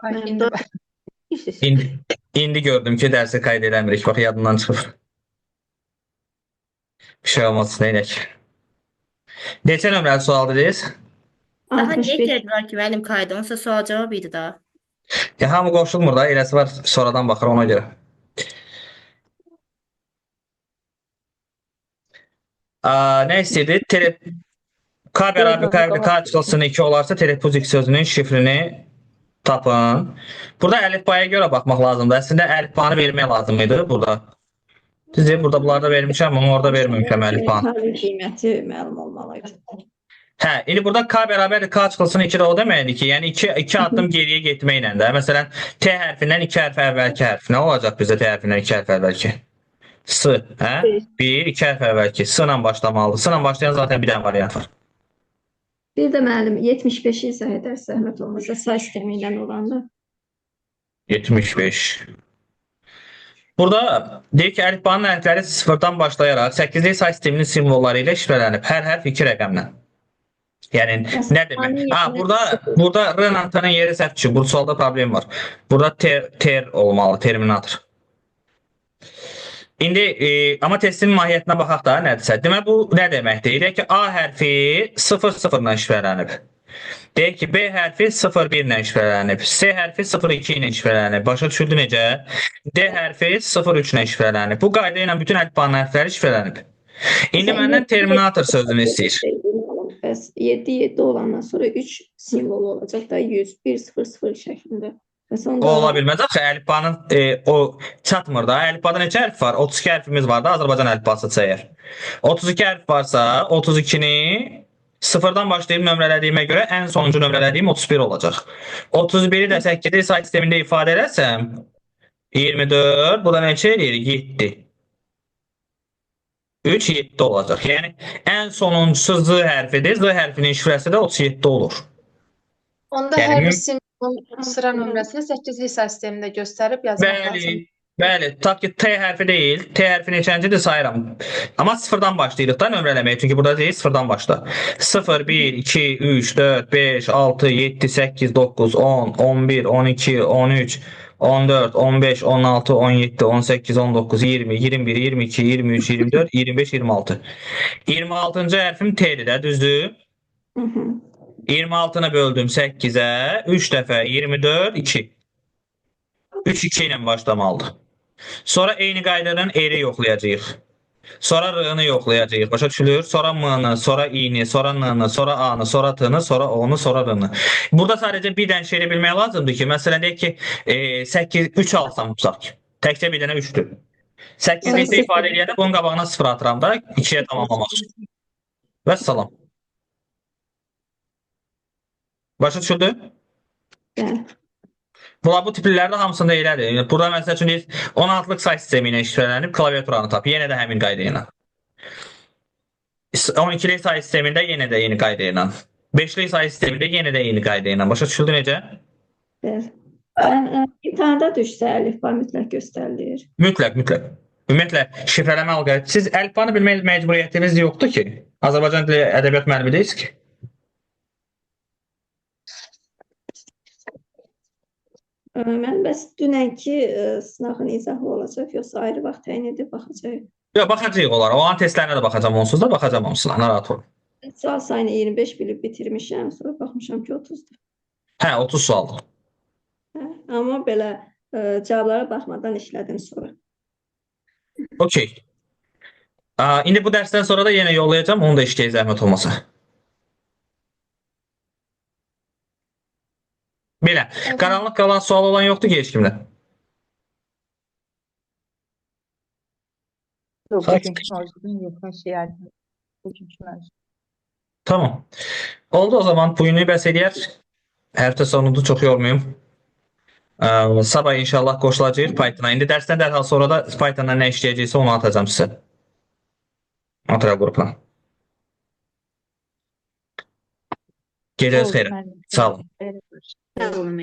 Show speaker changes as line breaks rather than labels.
Ay,
Mənim
indi
də
bax.
işsiz.
İndi gördüm ki, dərsi qayd eləmirik. Bax, yadından çıxır. Bir şey olmaz, neylək. Neçə nömrəli sual dediniz?
Daha niye
65.
ehtiyac var ki müəllim kaydı? Onsa sual cavab idi daha.
Ya, hamı qoşulmur da, eləsi var, sonradan baxır ona görə. Nə istəyirdi? K bərabər K çıxılsın 2 olarsa telepuzik sözünün şifrini tapın. Burada əlifbaya görə baxmaq lazımdır. Əslində əlifbanı vermək lazım idi burada. Düzdür, burada bunlarda vermişəm, amma orada verməmişəm əlifbanı.
Qiyməti məlum olmalıydı.
Hə, indi burada K bərabərdir K çıxılsın 2 də o deməkdir ki, yəni 2 addım geriyə getməklə də. Məsələn, T hərfindən 2 hərf əvvəlki hərf. Nə olacaq bizdə T hərfindən 2 hərf əvvəlki? S, hə? 1, 2 hərf əvvəlki. S ilə başlamalıdır. S ilə başlayan zaten bir dənə variant var.
Bir də müəllim 75-i izah edərsə, zəhmət olmasa say sistemi ilə olanda.
75. Burada deyir ki, əlifbanın hərfləri sıfırdan başlayaraq 8-lik say sisteminin simvolları ilə şifrələnib. Hər hərf 2 rəqəmlə. Yəni nə demək? Burada R ilə T-nin yeri səhv düşür. Bu sualda problem var. Burada ter olmalı, terminator. İndi amma testin mahiyyətinə baxaq da nədirsə. Demək bu nə deməkdir? Deyək ki, A hərfi 0 ilə şifrələnib. Deyək ki, B hərfi 0-1 ilə şifrələnib. C hərfi 0-2 ilə şifrələnib. Başa düşüldü necə? D hərfi 0-3 ilə şifrələnib. Bu qayda ilə bütün əlifbanın hərfləri şifrələnib. İndi məndən terminator sözünü istəyir.
Bəs 7 olandan sonra 3 simvolu olacaq da 100, 1, 0, 0 şəklində.
O ola bilməz. Axı əlifbanın o çatmır da. Əlifbada neçə hərf var? 32 hərfimiz var da Azərbaycan əlifbası çəyər. 32 hərf varsa 32-ni sıfırdan başlayıb nömrələdiyimə görə ən sonuncu nömrələdiyim 31 olacaq. 31-i də 8-ci say sistemində ifadə edersəm 24, bu da neçə eləyir? 7. 3, 7 olacaq. Yəni ən sonuncusu Z hərfidir. Z hərfinin şifrəsi də 37 olur.
Onda
Yəni
hər bir simvolun sıra nömrəsini 8-lik say sistemində göstərib yazmaq lazım.
Bəli, tutaq ki, T hərfi deyil. T hərfi neçəncidir sayıram. Amma sıfırdan başlayırıq da nömrələməyə. Çünki burada deyil, sıfırdan başla. 0, 1, 2, 3, 4, 5, 6, 7, 8, 9, 10, 11, 12, 13, 14, 15, 16, 17, 18, 19, 20, 21, 22, 23, 24, 25, 26. 26-cı hərfim T'dir də, düzdür? 26-nı böldüm 8-ə, 3 dəfə 24, 2. 3, 2 ilə başlamalıdır. Sonra eyni qaydadan R-i yoxlayacağıq. Sonra R-ni yoxlayacağıq. Başa düşülür? Sonra M-ni, sonra I-ni, sonra N-ni, sonra A-nı, sonra T-ni, sonra O-nu, sonra R-ni. Burada sadəcə bir dənə şey bilmək lazımdır ki, məsələn deyək ki, 8, 3 alsam tutaq ki. Təkcə bir dənə 3-dür. 8-li isə ifadə eləyəndə bunun qabağına 0 atıram da 2-yə tamamlamaq üçün. Vəssalam. Başa düşüldü?
Bəli.
Bu tipllərdə hamısında elədir. Burada məsəl üçün 16-lıq say sistemi ilə şifrələnib klaviaturanı tap. Yenə də həmin qayda ilə. 12-lik say sistemində yenə də yeni qayda ilə. 5-lik say sistemində yenə də yeni qayda ilə. Başa düşüldü necə?
Bəli. İmtahanda düşsə əlifba mütləq göstərilir.
Mütləq. Ümumiyyətlə şifrələmə alqoritmi. Siz əlifbanı bilmək məcburiyyətiniz yoxdur ki. Azərbaycan dili ədəbiyyat müəllimi deyilsiniz ki.
Mən bəs dünənki sınavın izahı olacaq, yoxsa ayrı vaxt təyin edib baxacaq?
Yox, baxacağıq onlara. O an testlərinə də baxacağam, onsuz da baxacağam hamısına. Narahat olun.
Sual sayını 25 bilib bitirmişəm, sonra baxmışam ki 30-dur.
Hə, 30 sualdır.
Hə, amma belə cavablara baxmadan işlədim sonra.
Okey. İndi bu dərsdən sonra da yenə yollayacağam, onu da işləyək zəhmət olmasa. Belə, qaranlıq qalan sual olan yoxdur ki heç kimdə?
Yox, bugünkü mövzudun yox, hər şey aydın. Bugünkü mövzu.
Tamam. Oldu o zaman. Bugünlük bəs eləyər. Həftə sonudur, çox yormayım. Sabah inşallah qoşulacağıq Python-a. İndi dərsdən dərhal sonra da Python-la nə işləyəcəksə onu atacağım sizə. Material qrupuna. Gecəniz xeyrə. Sağ olun.
Sağ olun.